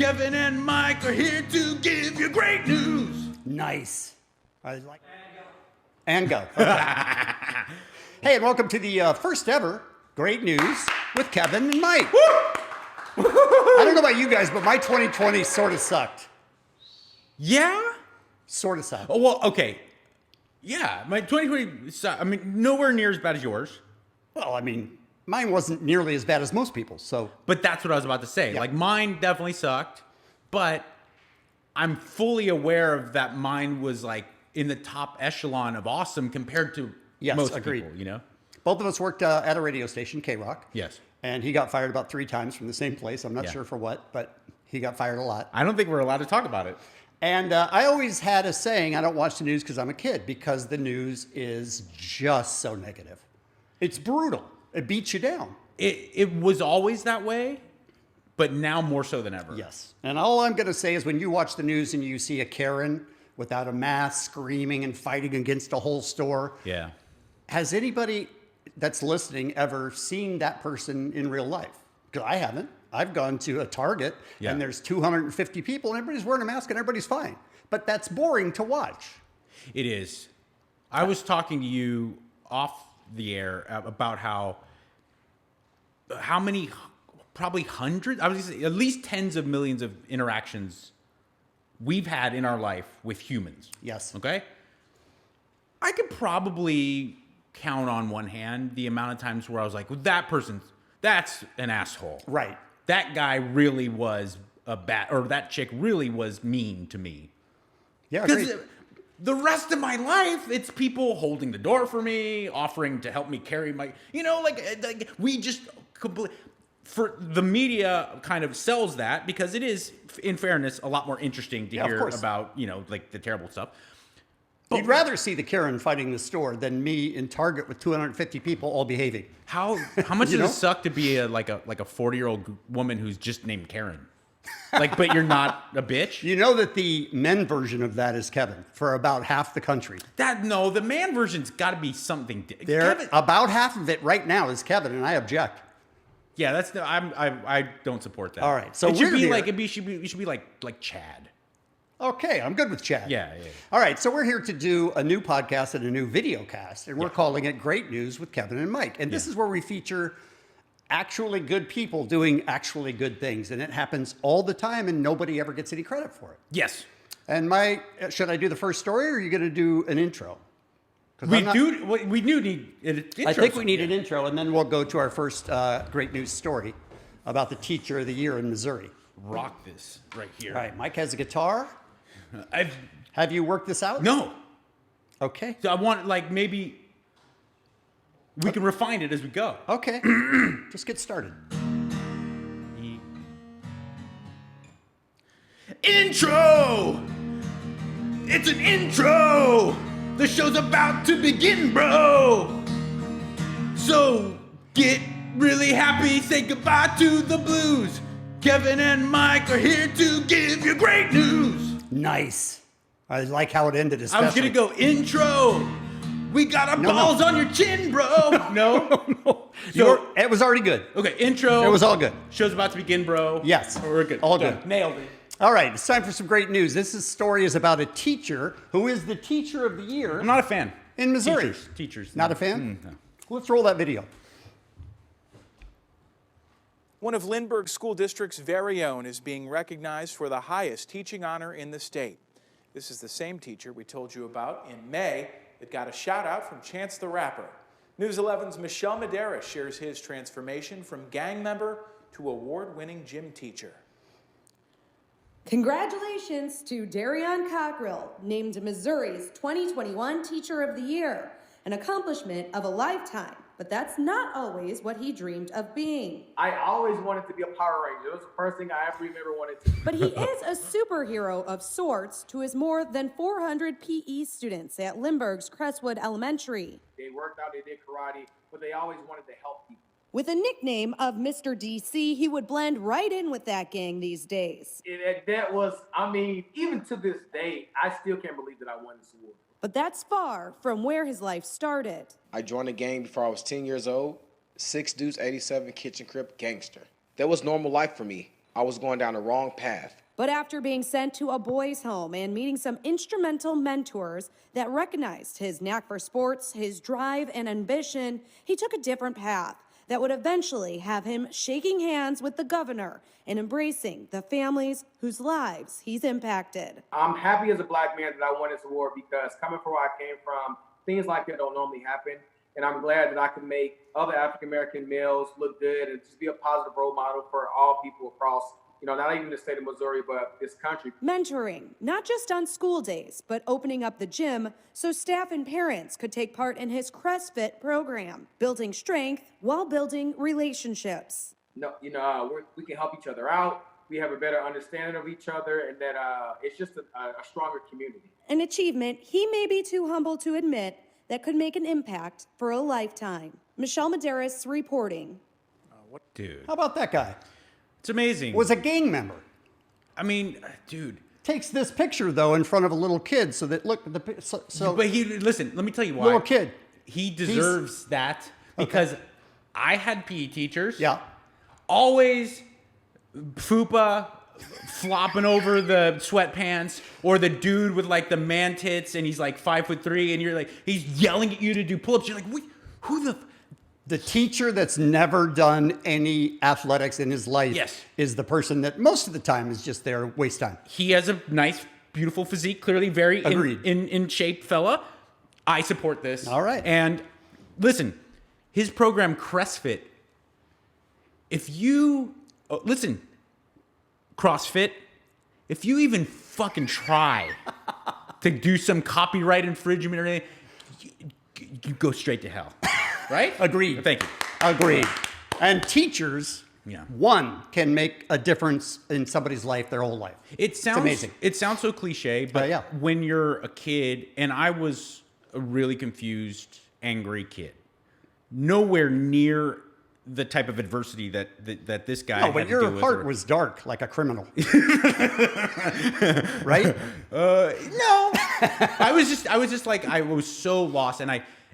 Kevin and Mike are here to give you great news. Nice. I like and go. Okay. Hey, and welcome to the first ever Great News with Kevin and Mike. I don't know about you guys, but my 2020 sort of sucked. Yeah? Sort of sucked. Oh, well, okay. Yeah, my 2020, I mean, nowhere near as bad as yours. Well, I mean, mine wasn't nearly as bad as most people's, so. But that's what I was about to say. Yeah. Like, mine definitely sucked, but I'm fully aware of that mine was, like, in the top echelon of awesome compared to most agreed. people, you know? Both of us worked at a radio station, K-Rock. Yes. And he got fired about 3 times from the same place. I'm not Yeah. sure for what, but he got fired a lot. I don't think we're allowed to talk about it. And I always had a saying, I don't watch the news because I'm a kid, because the news is just so negative. It's brutal. It beats you down. It was always that way, but now more so than ever. Yes. And all I'm going to say is when you watch the news and you see a Karen without a mask screaming and fighting against a whole store. Yeah. Has anybody that's listening ever seen that person in real life? Because I haven't. I've gone to a Target and there's 250 people and everybody's wearing a mask and everybody's fine. But that's boring to watch. It is. I was talking to you off the air about how many, probably hundreds, I was going to say at least tens of millions of interactions we've had in our life with humans. Yes. Okay? I could probably count on one hand the amount of times where I was like, well, that's an asshole. Right. That guy really was a bad, or that chick really was mean to me. Yeah, because the rest of my life, it's people holding the door for me, offering to help me carry my, like we just for the media kind of sells that because it is, in fairness, a lot more interesting to hear about, like the terrible stuff. But you'd rather see the Karen fighting the store than me in Target with 250 people all behaving. How much does it suck to be like a 40-year-old woman who's just named Karen? Like, but you're not a bitch? You know that the men version of that is Kevin for about half the country. The man version's got to be something. Kevin, about half of it right now is Kevin, and I object. Yeah, I don't support that. All right, so it should be like it should be like Chad. Okay, I'm good with Chad. Yeah. All right, so we're here to do a new podcast and a new video cast, and we're calling it Great News with Kevin and Mike. And this is where we feature actually good people doing actually good things, and it happens all the time, and nobody ever gets any credit for it. Yes. And should I do the first story, or are you going to do an intro? We do need an intro. I think we need an intro, and then we'll go to our first Great News story about the Teacher of the Year in Missouri. Rock this right here. All right, Mike has a guitar. Have you worked this out? No. Okay. So I want, maybe we can refine it as we go. Okay. Just get started. Intro! It's an intro! The show's about to begin, bro! So get really happy, say goodbye to the blues. Kevin and Mike are here to give you great news. Nice. I like how it ended, especially. I was going to go intro. We got our balls on your chin, bro. No. It was already good. Okay, intro. It was all good. Show's about to begin, bro. Yes. We're good. All good. Nailed it. All right, it's time for some great news. This story is about a teacher who is the Teacher of the Year. I'm not a fan. In Missouri. Teachers. Not a fan? No. Let's roll that video. One of Lindbergh School District's very own is being recognized for the highest teaching honor in the state. This is the same teacher we told you about in May that got a shout out from Chance the Rapper. News 11's Michelle Medeiros shares his transformation from gang member to award-winning gym teacher. Congratulations to Darion Cockrell, named Missouri's 2021 Teacher of the Year, an accomplishment of a lifetime. But that's not always what he dreamed of being. I always wanted to be a Power Ranger. It was the first thing I ever wanted to be. But he is a superhero of sorts to his more than 400 PE students at Lindbergh's Crestwood Elementary. They worked out, they did karate, but they always wanted to help people. With a nickname of Mr. DC, he would blend right in with that gang these days. That was, even to this day, I still can't believe that I won this award. But that's far from where his life started. I joined the gang before I was 10 years old. 6 Deuce 87 kitchen crib gangster. That was normal life for me. I was going down the wrong path. But after being sent to a boys' home and meeting some instrumental mentors that recognized his knack for sports, his drive and ambition, he took a different path that would eventually have him shaking hands with the governor and embracing the families whose lives he's impacted. I'm happy as a black man that I won this award because coming from where I came from, things like that don't normally happen. And I'm glad that I can make other African-American males look good and just be a positive role model for all people across, not even the state of Missouri, but this country. Mentoring, not just on school days, but opening up the gym so staff and parents could take part in his CrossFit program, building strength while building relationships. We can help each other out. We have a better understanding of each other, and that it's just a stronger community. An achievement he may be too humble to admit that could make an impact for a lifetime. Michelle Medeiros reporting. Dude. How about that guy? It's amazing. Was a gang member. I mean, dude. Takes this picture though in front of a little kid so that But listen, let me tell you why. Little kid. He deserves that because I had PE teachers. Yeah. Always fupa flopping over the sweatpants, or the dude with like the man tits and he's like 5'3" and you're like, he's yelling at you to do pull-ups. You're like, wait, who the teacher that's never done any athletics in his life is the person that most of the time is just there waste time. He has a nice, beautiful physique, clearly very in shape fella. I support this. All right. And listen, his program CrossFit, CrossFit, if you even fucking try to do some copyright infringement or anything, you go straight to hell. Right? Agreed. Thank you. Agreed. And teachers, one, can make a difference in somebody's life their whole life. It's amazing. It sounds so cliche, but when you're a kid, and I was a really confused, angry kid, nowhere near the type of adversity that this guy had to deal with. No, but your heart was dark, like a criminal. Right? No. I was just like, I was so lost,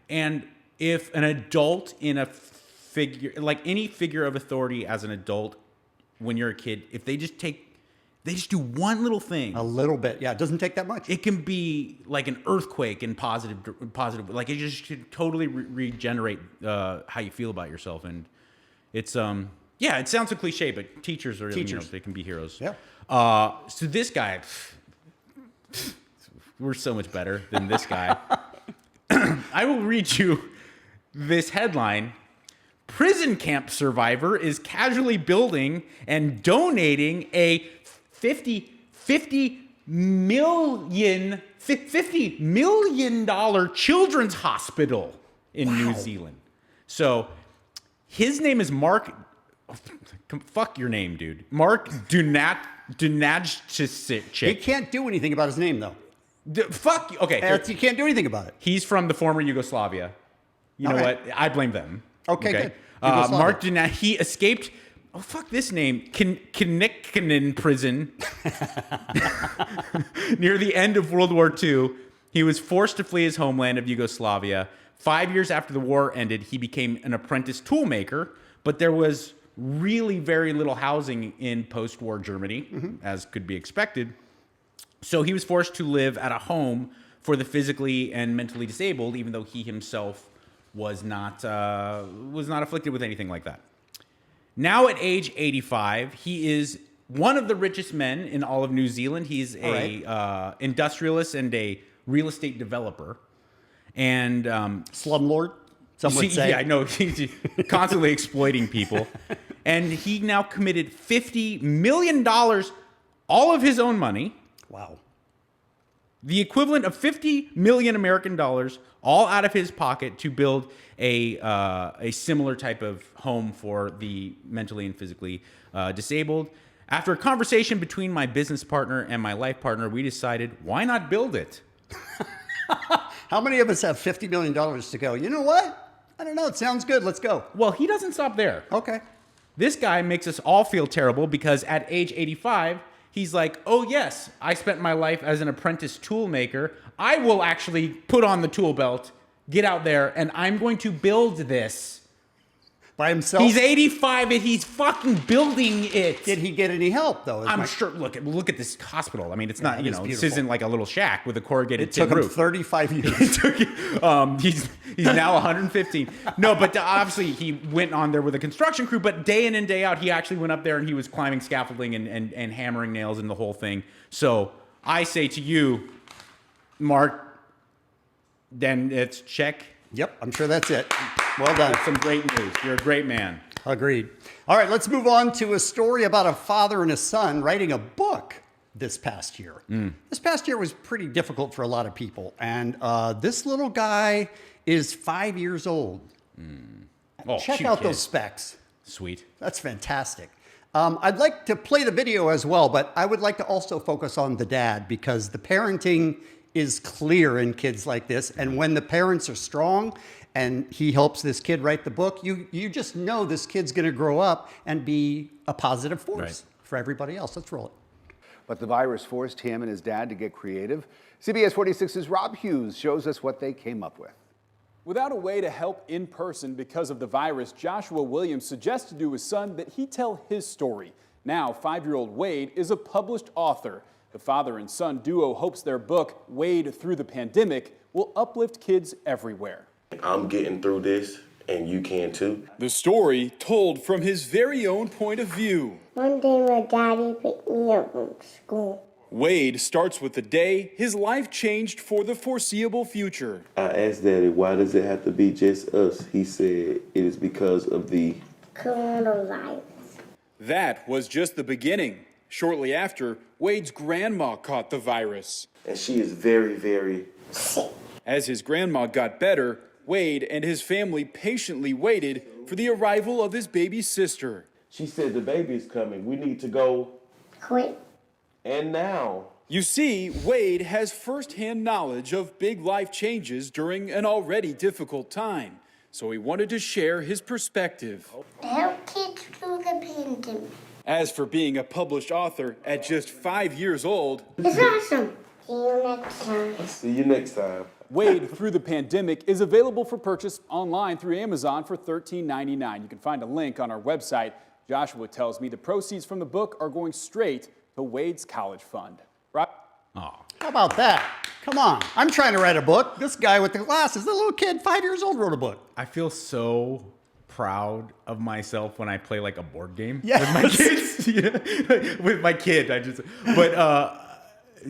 and if an adult in a figure, like any figure of authority as an adult, when you're a kid, if they just do one little thing. A little bit. Yeah, it doesn't take that much. It can be like an earthquake in positive, like it just should totally regenerate how you feel about yourself. And it's, it sounds so cliche, but teachers are, they can be heroes. Yeah. So this guy, we're so much better than this guy. I will read you this headline. Prison camp survivor is casually building and donating a $50 million children's hospital in New Zealand. So his name is Mark. Fuck your name, dude. Mark Dunajcic. He can't do anything about his name, though. Fuck you. Okay. You can't do anything about it. He's from the former Yugoslavia. You know what? I blame them. Okay, good. Mark Dunajcic, he escaped. Oh, fuck this name. Kinnickinen prison near the end of World War II. He was forced to flee his homeland of Yugoslavia. 5 years after the war ended, he became an apprentice toolmaker, but there was really very little housing in post-war Germany, as could be expected. So he was forced to live at a home for the physically and mentally disabled, even though he himself was not afflicted with anything like that. Now at age 85, he is one of the richest men in all of New Zealand. He's a industrialist and a real estate developer. And slumlord, some would say. Yeah, I know. He's constantly exploiting people. And he now committed $50 million, all of his own money. Wow. The equivalent of 50 million American dollars, all out of his pocket, to build a similar type of home for the mentally and physically disabled. After a conversation between my business partner and my life partner, we decided, why not build it? How many of us have $50 million to go? You know what? I don't know. It sounds good. Let's go. Well, he doesn't stop there. Okay. This guy makes us all feel terrible because at age 85, he's like, oh, yes, I spent my life as an apprentice tool maker. I will actually put on the tool belt, get out there, and I'm going to build this. By himself? He's 85 and he's fucking building it. Did he get any help, though? I'm sure. Look at this hospital. I mean, it's not, it you is know, beautiful. this isn't like a little shack with a corrugated It tin took him roof. 35 years. He's now 115. No, but obviously he went on there with a construction crew, but day in and day out, he actually went up there and he was climbing scaffolding and hammering nails and the whole thing. So I say to you, Mark, then it's check. Yep, I'm sure that's it. Well done. That's some great news. You're a great man. Agreed. All right, let's move on to a story about a father and a son writing a book this past year. This past year was pretty difficult for a lot of people. And this little guy is 5 years old. Oh, Check shoot, out kid. those specs. Sweet. That's fantastic. I'd like to play the video as well, but I would like to also focus on the dad because the parenting is clear in kids like this. And when the parents are strong and he helps this kid write the book, you just know this kid's going to grow up and be a positive force Right. for everybody else. Let's roll it. But the virus forced him and his dad to get creative. CBS 46's Rob Hughes shows us what they came up with. Without a way to help in person because of the virus, Joshua Williams suggested to his son that he tell his story. Now, 5-year-old Wade is a published author. The father and son duo hopes their book, Wade Through the Pandemic, will uplift kids everywhere. I'm getting through this, and you can too. The story told from his very own point of view. One day my daddy picked me up from school. Wade starts with the day his life changed for the foreseeable future. I asked Daddy, why does it have to be just us? He said it is because of the Coronavirus. That was just the beginning. Shortly after, Wade's grandma caught the virus. and she is very, very As his grandma got better, Wade and his family patiently waited for the arrival of his baby sister. She said the baby is coming. We need to go. Quick. And now. You see, Wade has firsthand knowledge of big life changes during an already difficult time, so he wanted to share his perspective. Help kids through the pandemic. As for being a published author at just 5 years old, It's awesome. See you next time. See you next time. Wade Through the Pandemic is available for purchase online through Amazon for $13.99. You can find a link on our website. Joshua tells me the proceeds from the book are going straight to Wade's college fund. Right? How about that? Come on. I'm trying to write a book. This guy with the glasses, the little kid, 5 years old, wrote a book. I feel so proud of myself when I play like a board game Yes. with my kids. Yeah. With my kid,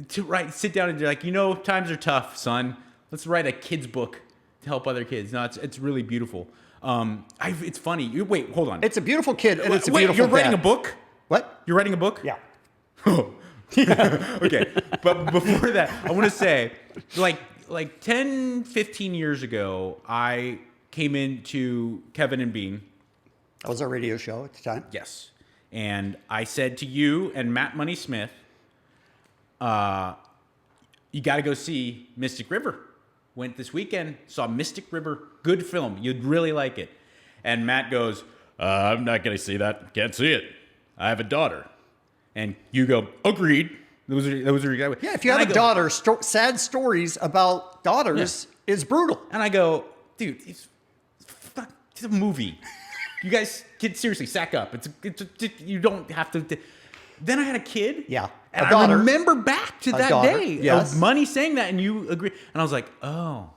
to sit down and be like, times are tough, son. Let's write a kid's book to help other kids. No, it's really beautiful. It's funny. Wait, hold on. It's a beautiful kid, and it's a Wait, beautiful you're writing dad. a book? What? You're writing a book? Yeah. Okay. But before that, I want to say, like 10, 15 years ago, I came into Kevin and Bean. That was our radio show at the time. Yes. And I said to you and Matt Money Smith, you got to go see Mystic River. Went this weekend, saw Mystic River. Good film. You'd really like it. And Matt goes, I'm not going to see that. Can't see it. I have a daughter. And you go, agreed. Those are your guys. Yeah, if you have a daughter, sad stories about daughters is brutal. And I go, dude, it's a movie. You guys, seriously, sack up. You don't have to. Then I had a kid. Yeah, And a daughter. I remember back to that daughter, day yes. of Money saying that, and you agree. And I was like, oh,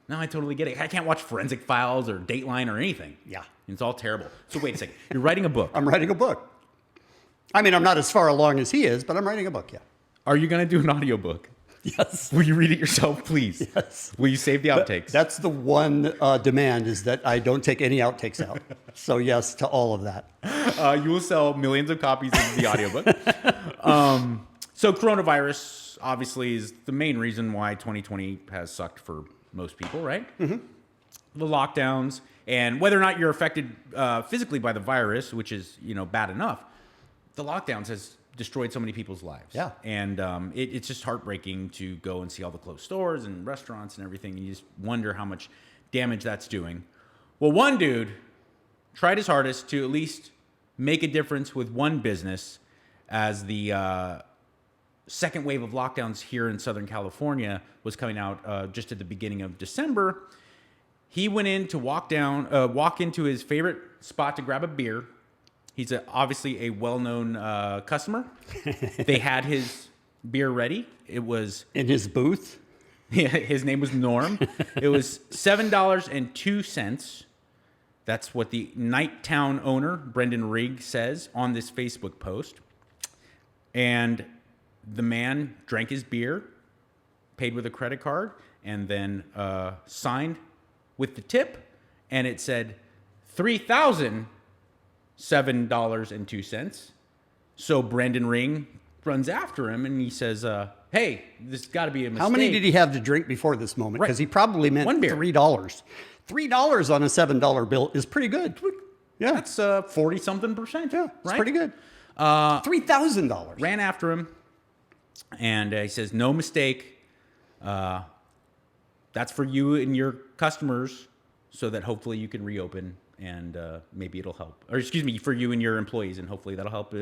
now I totally get it. I can't watch Forensic Files or Dateline or anything. Yeah. It's all terrible. So wait a second. You're writing a book. I'm writing a book. I mean, I'm not as far along as he is, but I'm writing a book, yeah. Are you going to do an audiobook? Yes. Will you read it yourself, please? Yes. Will you save the outtakes? That's the one demand, is that I don't take any outtakes out. So yes to all of that. You will sell millions of copies of the audiobook. So coronavirus obviously is the main reason why 2020 has sucked for most people, right? Mm-hmm. The lockdowns, and whether or not you're affected physically by the virus, which is bad enough, the lockdowns has destroyed so many people's lives. Yeah. And it's just heartbreaking to go and see all the closed stores and restaurants and everything. And you just wonder how much damage that's doing. Well, one dude tried his hardest to at least make a difference with one business as the second wave of lockdowns here in Southern California was coming out just at the beginning of December. He went in to walk into his favorite spot to grab a beer. He's obviously a well-known customer. They had his beer ready. It was in his booth. Yeah, his name was Norm. It was $7.02. That's what the Nighttown owner, Brendan Rigg, says on this Facebook post. And the man drank his beer, paid with a credit card, and then signed with the tip. And it said $3,007.02. So Brendan Rigg runs after him and he says, hey, this has got to be a mistake. How many did he have to drink before this moment? Because he probably meant One beer. $3. $3 on a $7 bill is pretty good. Yeah. That's 40-something%. Yeah, it's right? pretty good. $3,000. Ran after him, and he says, no mistake. That's for you and your customers so that hopefully you can reopen and maybe it'll help. Or excuse me, for you and your employees, and hopefully that'll help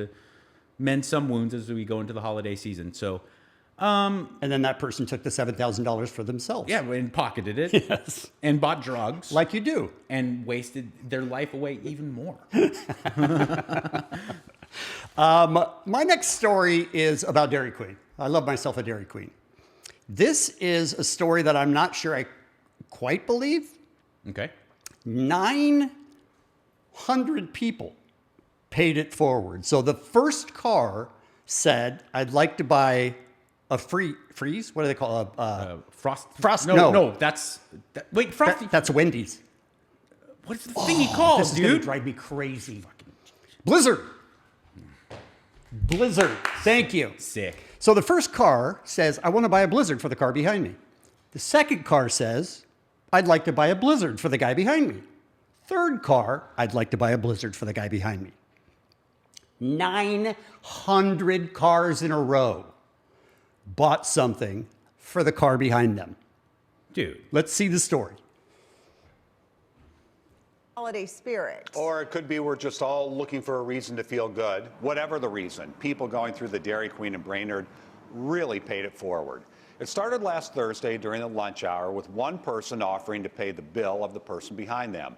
mend some wounds as we go into the holiday season. So, and then that person took the $7,000 for themselves. Yeah, and pocketed it. Yes. And bought drugs. Like you do. And wasted their life away even more. My next story is about Dairy Queen. I love myself a Dairy Queen. This is a story that I'm not sure I quite believe. Okay. 900 people paid it forward. So the first car said, I'd like to buy a freeze. What do they call it? Frost? No. Wait, Frosty. That's Wendy's. What's the thing he calls, this is dude? gonna drive me crazy. Blizzard. Blizzard. Thank you. Sick. So the first car says, I want to buy a Blizzard for the car behind me. The second car says, I'd like to buy a Blizzard for the guy behind me. Third car, I'd like to buy a Blizzard for the guy behind me. 900 cars in a row bought something for the car behind them. Dude. Let's see the story. Holiday spirit. Or it could be we're just all looking for a reason to feel good. Whatever the reason, people going through the Dairy Queen in Brainerd really paid it forward. It started last Thursday during the lunch hour with one person offering to pay the bill of the person behind them.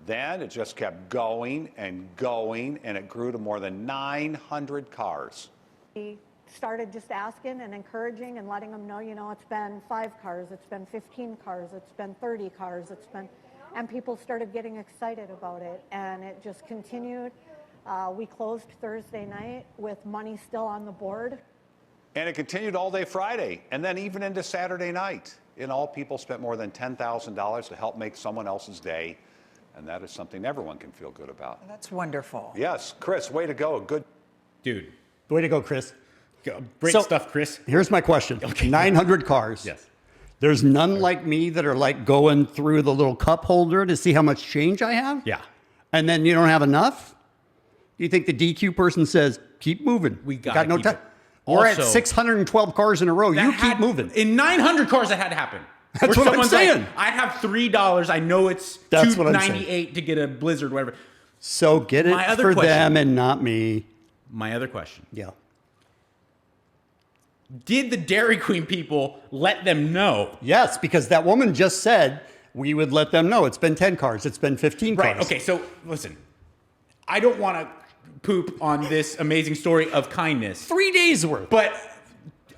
Then it just kept going, and it grew to more than 900 cars. We started just asking and encouraging and letting them know, it's been 5 cars, it's been 15 cars, it's been 30 cars, and people started getting excited about it, and it just continued. We closed Thursday night with money still on the board. And it continued all day Friday, and then even into Saturday night. In all, people spent more than $10,000 to help make someone else's day, and that is something everyone can feel good about. That's wonderful. Yes, Chris, way to go. Good. Dude. Way to go, Chris. Great stuff, Chris. Here's my question. Okay. 900 cars. Yes. There's none like me that are like going through the little cup holder to see how much change I have? Yeah. And then you don't have enough? Do you think the DQ person says, keep moving? We got no time. We're at 612 cars in a row. You keep moving. In 900 cars, that had to happen. That's what I'm saying. Like, I have $3. I know it's $2.98 to get a Blizzard, whatever. So get it for them and not me. My other question. Yeah. Did the Dairy Queen people let them know? Yes, because that woman just said we would let them know. It's been 10 cars. It's been 15 cars. Right. Okay. So listen, I don't want to poop on this amazing story of kindness. 3 days worth. But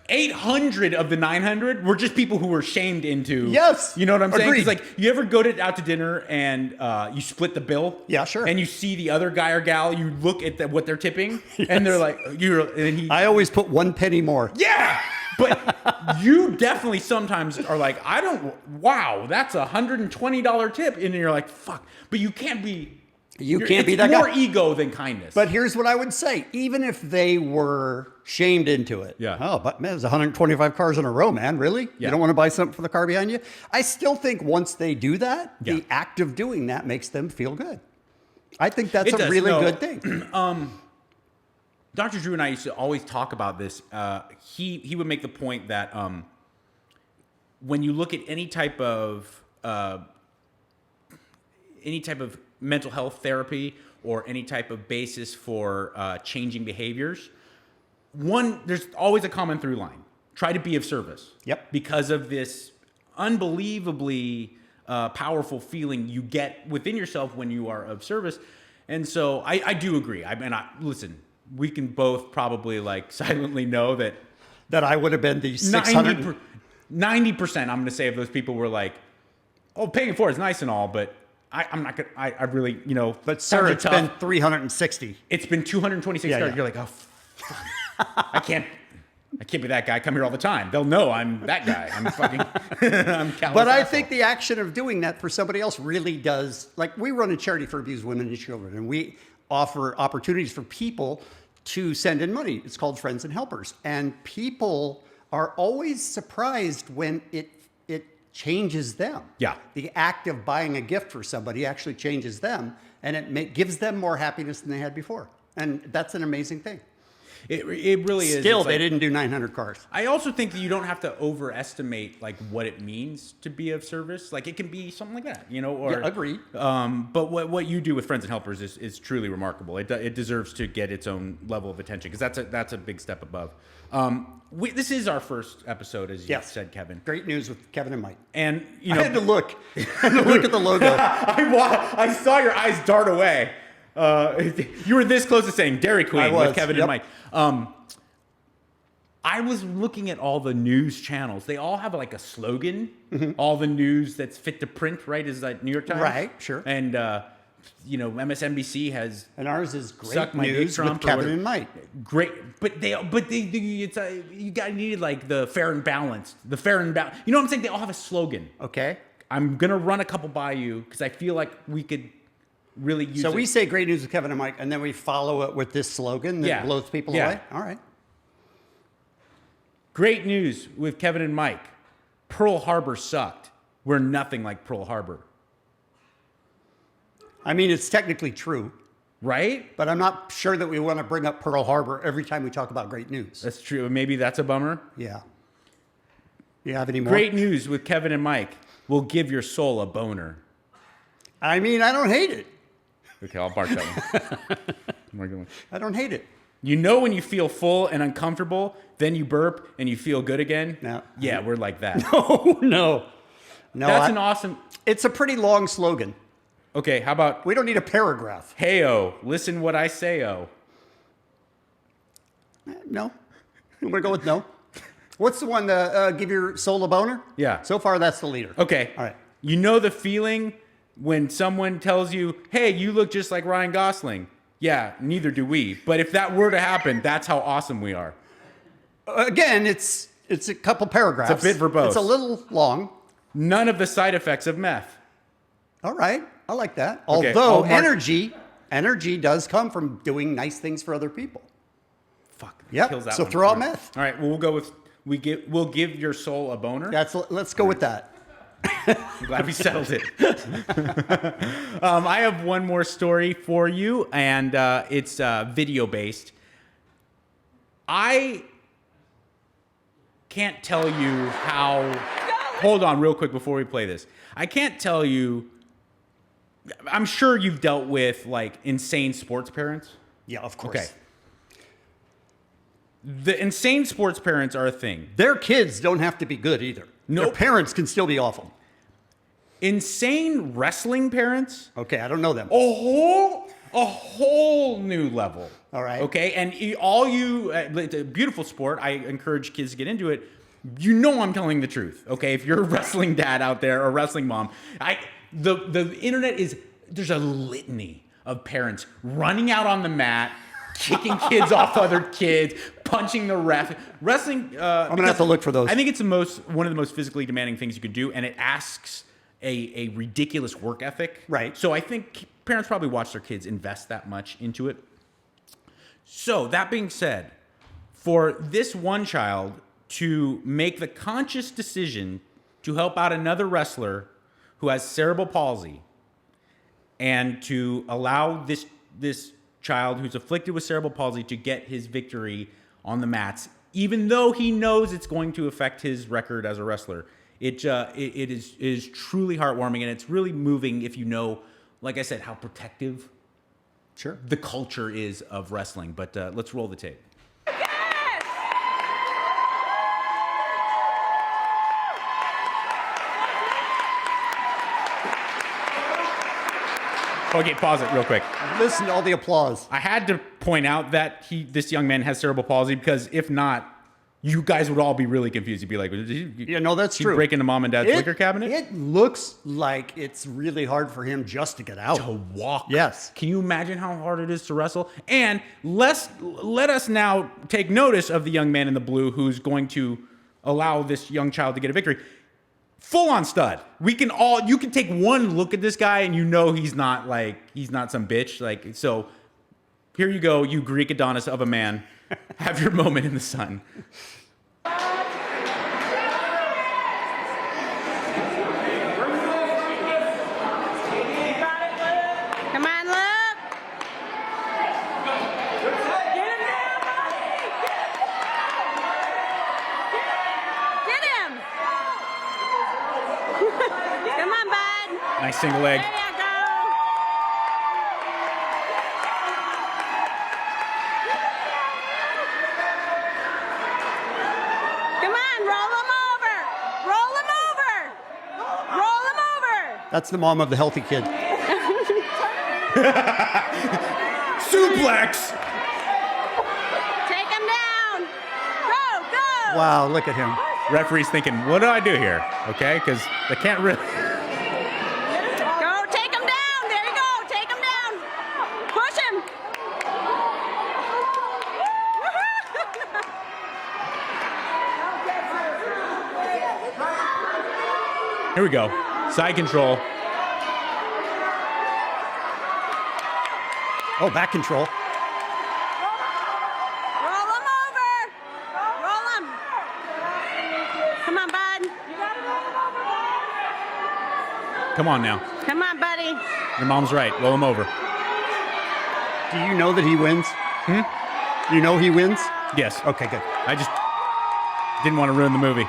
800 of the 900 were just people who were shamed into. Yes. You know what I'm saying? Agreed. It's like, you ever go out to dinner and you split the bill? Yeah, sure. And you see the other guy or gal, you look at what they're tipping, Yes. and they're like, I always put 1 penny more. Yeah. But you definitely sometimes are like, wow, that's a $120 tip. And you're like, fuck. But you can't be. You can't be that guy. It's more ego than kindness. But here's what I would say. Even if they were shamed into it. Yeah. Oh, but man, there's 125 cars in a row, man. Really? Yeah. You don't want to buy something for the car behind you? I still think once they do that, the act of doing that makes them feel good. I think that's a really good thing. Dr. Drew and I used to always talk about this. He would make the point that when you look at any type of mental health therapy or any type of basis for changing behaviors, there's always a common through line. Try to be of service. Yep. Because of this unbelievably powerful feeling you get within yourself when you are of service. And so I do agree. Listen, we can both probably like silently know that I would have been the 600. 90%, I'm going to say, of those people were like, oh, paying it forward is nice and all, but I'm not going to, I really, But sir, it's been 360. It's been 226 Yeah, stars. yeah. You're like, oh, I can't be that guy. Come here all the time. They'll know I'm that guy. I'm fucking, I'm callous. But I asshole. think the action of doing that for somebody else really does, like we run a charity for abused women and children, and we offer opportunities for people to send in money. It's called Friends and Helpers. And people are always surprised when it changes them. Yeah. The act of buying a gift for somebody actually changes them, and it gives them more happiness than they had before. And that's an amazing thing. It really is. Still, It's they like, didn't do 900 cars. I also think that you don't have to overestimate like what it means to be of service. Like it can be something like that, or Yeah, agreed. But what you do with Friends and Helpers is truly remarkable. It deserves to get its own level of attention because that's a big step above. This is our first episode, as you said, Kevin. Great news with Kevin and Mike. And I had to look. I had to look at the logo. I saw your eyes dart away. You were this close to saying Dairy Queen with Kevin and Mike. I was looking at all the news channels. They all have like a slogan. Mm-hmm. All the news that's fit to print, right? Is like New York Times, right? Sure. And MSNBC has, and ours is great Suck My news Dick with Kevin and Mike. Great, but you needed like the fair and balanced, You know what I'm saying? They all have a slogan. Okay. I'm gonna run a couple by you because I feel like we could really use. So it. we say great news with Kevin and Mike, and then we follow it with this slogan that blows people away. All right. Great news with Kevin and Mike. Pearl Harbor sucked. We're nothing like Pearl Harbor. I mean, it's technically true. Right? But I'm not sure that we want to bring up Pearl Harbor every time we talk about great news. That's true. Maybe that's a bummer. Yeah. You have any more? Great news with Kevin and Mike. Will give your soul a boner. I mean, I don't hate it. Okay, I'll bark that one. I don't hate it. You know when you feel full and uncomfortable, then you burp and you feel good again? No. Yeah, we're like that. No. That's an awesome... It's a pretty long slogan. Okay, how about... We don't need a paragraph. Hey-o, listen what I say-o. No. I'm going to go with no. What's the one, give your soul a boner? Yeah. So far, that's the leader. Okay. All right. You know the feeling when someone tells you, hey, you look just like Ryan Gosling. Yeah, neither do we. But if that were to happen, that's how awesome we are. Again, it's a couple paragraphs. It's a bit verbose. It's a little long. None of the side effects of meth. All right. I like that. Okay, Although energy does come from doing nice things for other people. Fuck. Yep. Kills that So one. throw out meth. All right. Well, we'll go with we'll give your soul a boner. Let's go with that. I'm glad we settled it. I have one more story for you, and it's video based. I can't tell you how. Hold on, real quick before we play this. I can't tell you. I'm sure you've dealt with like insane sports parents. Yeah, of course. Okay. The insane sports parents are a thing. Their kids don't have to be good either. Nope. Their parents can still be awful. Insane wrestling parents. Okay, I don't know them. A whole new level. All right. Okay, and it's a beautiful sport. I encourage kids to get into it. You know I'm telling the truth. Okay, if you're a wrestling dad out there or wrestling mom, the internet there's a litany of parents running out on the mat, kicking kids off other kids, punching the ref. Wrestling. I'm gonna have to look for those. I think it's one of the most physically demanding things you could do, and it asks a ridiculous work ethic. Right. So I think parents probably watch their kids invest that much into it. So that being said, for this one child to make the conscious decision to help out another wrestler who has cerebral palsy, and to allow this child who's afflicted with cerebral palsy to get his victory on the mats, even though he knows it's going to affect his record as a wrestler, it is truly heartwarming, and it's really moving if you know, like I said, how protective the culture is of wrestling. But let's roll the tape. Okay, pause it real quick. Listen to all the applause. I had to point out that this young man has cerebral palsy, because if not, you guys would all be really confused. You'd be like, yeah, no, that's true. Break into mom and dad's liquor cabinet? It looks like it's really hard for him just to get out. To walk. Yes. Can you imagine how hard it is to wrestle? And let us now take notice of the young man in the blue who's going to allow this young child to get a victory. Full on stud. You can take one look at this guy and you know he's not some bitch. Like, so here you go, you Greek Adonis of a man. Have your moment in the sun. Come on, Luke. Get him. Come on, bud. Nice single leg. There you go. Come on, roll him over. Roll him over. Roll him over. That's the mom of the healthy kid. Suplex. Take him down. Go, go. Wow, look at him. Referee's thinking, what do I do here? Okay, because they can't really. Go, take him down. There you go. Take him down. Push him. Here we go. Side control. Oh, back control. Roll him over. Roll him. Come on, bud. Come on now. Come on, buddy. Your mom's right. Roll him over. Do you know that he wins? You know he wins? Yes. Okay, good. I just didn't want to ruin the movie.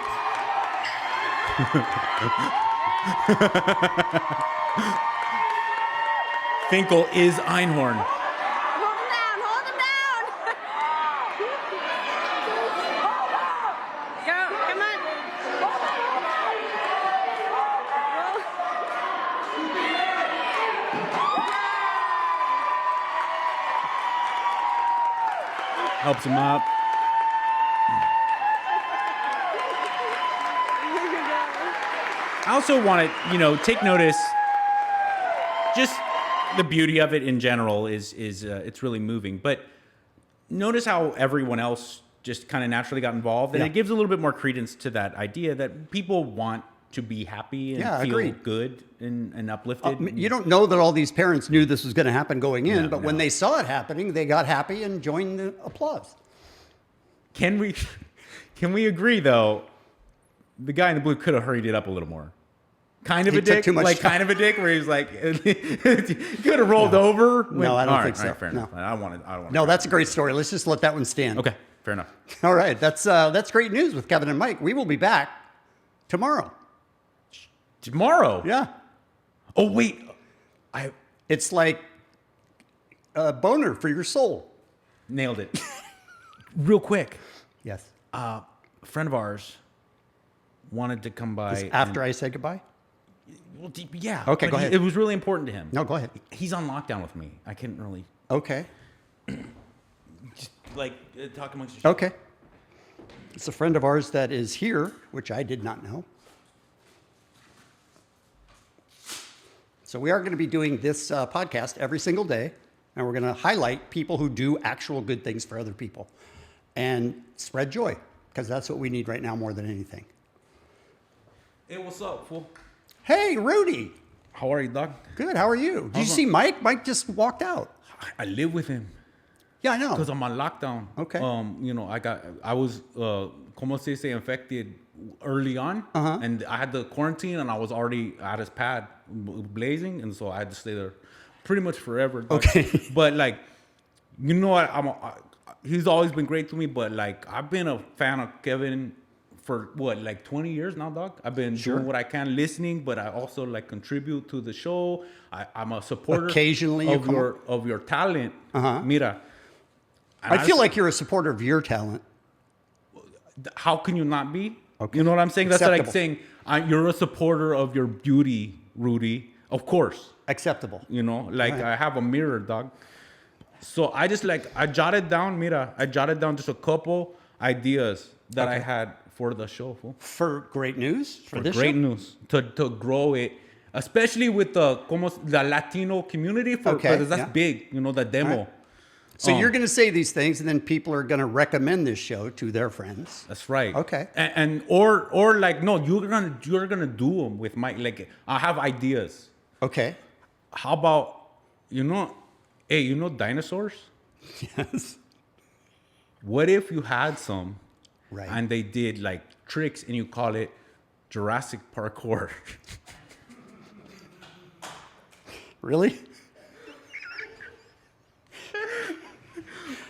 Finkel is Einhorn. Hold him down. Hold him down. Go. Come on. Helps him up. I also want to, take notice. Just the beauty of it in general is it's really moving. But notice how everyone else just kind of naturally got involved, and Yeah. it gives a little bit more credence to that idea that people want to be happy and feel agreed. good and uplifted. You don't know that all these parents knew this was going to happen going in, No, but when they saw it happening, they got happy and joined the applause. Can we agree though? The guy in the blue could have hurried it up a little more. Kind of He a took dick, too much like time. kind of a dick, where he's like, you could have rolled over. No, I don't All right, think so. all right, fair No. enough. I don't want. No, that's a great story. Let's just let that one stand. Okay, fair enough. All right, that's great news with Kevin and Mike. We will be back tomorrow. Tomorrow? Yeah. Oh wait, It's like a boner for your soul. Nailed it. Real quick. Yes. A friend of ours wanted to come by. Just after I said goodbye? Well, yeah. Okay, but go ahead. It was really important to him. No, go ahead. He's on lockdown with me. I couldn't really Okay. just talk amongst yourselves. Okay. It's a friend of ours that is here, which I did not know. So we are going to be doing this podcast every single day, and we're going to highlight people who do actual good things for other people and spread joy, because that's what we need right now more than anything. Hey, what's up, fool? Hey, Rudy. How are you, dog? Good. How are you? Did you see Mike? Mike just walked out. I live with him. Yeah, I know. Because I'm on lockdown. Okay. I was, como se dice, infected early on. And I had the quarantine, and I was already at his pad blazing. And so I had to stay there pretty much forever. Dog. Okay. But, you know what? He's always been great to me. But, I've been a fan of Kevin for, 20 years now, dog? I've been doing what I can, listening. But I also, contribute to the show. I'm a supporter Occasionally of your talent. Mira. I feel like you're a supporter of your talent. How can you not be? Okay. You know what I'm saying? That's like Acceptable. saying you're a supporter of your beauty, Rudy. Of course. Acceptable. You know, like I have a mirror, dog. So I just I jotted down, I jotted down just a couple ideas that I had for the show. Fool. For great news? For this great show? news. To grow it. Especially with the Latino community, because that's big, you know, the demo. Right. So you're going to say these things, and then people are going to recommend this show to their friends. That's right. Okay. Or like, no, you're gonna do them with Mike. Like, I have ideas. Okay. How about, dinosaurs? Yes. What if you had some, right, and they did like tricks, and you call it Jurassic parkour? Really?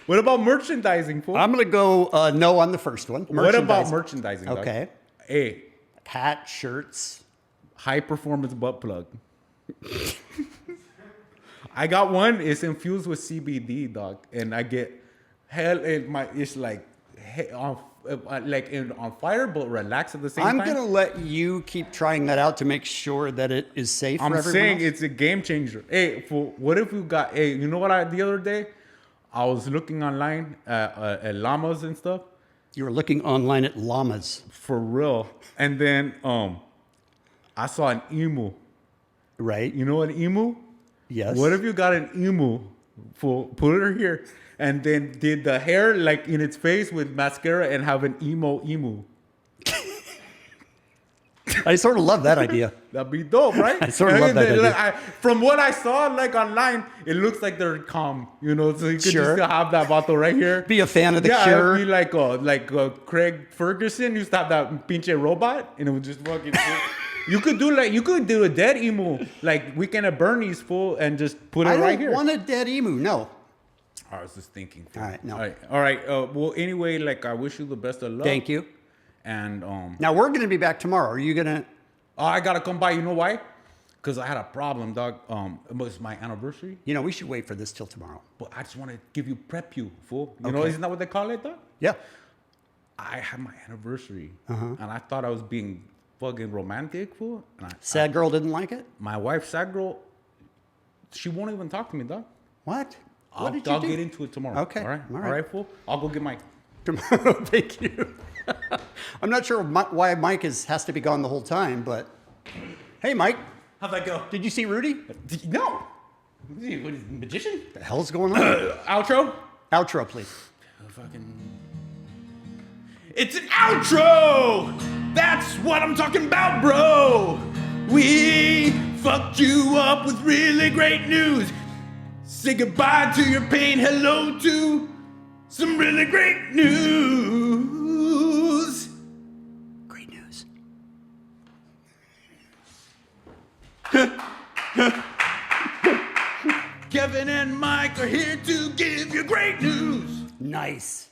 What about merchandising, fool? I'm going to go no on the first one. What about merchandising? Okay. Dog? Hey. Hat, shirts. High performance butt plug. I got one. It's infused with CBD, dog, and I get it's like on fire, but relax at the same time. I'm gonna let you keep trying that out to make sure that it is safe for everyone. I'm saying else. it's a game changer. Hey, what if we got? Hey, you know what? The other day, I was looking online at llamas and stuff. You were looking online at llamas. For real. And then I saw an emu. Right. You know an emu? Yes. What if you got an emu, put her here, and then did the hair like in its face with mascara and have an emu? I sort of love that idea. That'd be dope, right? I sort of love that idea. From what I saw like online, it looks like they're calm, you know, so you could Sure. just have that bottle right here. Be a fan of The Cure. It'd be like Craig Ferguson used to have that pinche robot, and it would just fucking... You could do a dead emu, like Weekend at Bernie's, fool, and just put it right here. I don't want a dead emu, no. I was just thinking. All right, no. All right. Well, anyway, like, I wish you the best of luck. Thank you. And now we're going to be back tomorrow. Are you going to? Oh, I gotta come by. You know why? Because I had a problem, dog. It was my anniversary. You know, we should wait for this till tomorrow. But I just want to prep you, fool. You Okay. know, isn't that what they call it, dog? Yeah. I had my anniversary, and I thought I was being fucking romantic, fool. And Sad girl didn't like it? My wife, sad girl, she won't even talk to me, dog. What? I'll get into it tomorrow. Okay. All right. All right. All right, fool. I'll go get Mike. Tomorrow. Thank you. I'm not sure why Mike has to be gone the whole time, but hey, Mike. How'd that go? Did you see Rudy? No. What is he, magician? The hell's going on? Outro? Outro, please. It's an outro! That's what I'm talking about, bro! We fucked you up with really great news. Say goodbye to your pain, hello to some really great news. Great news. Kevin and Mike are here to give you great news. Nice.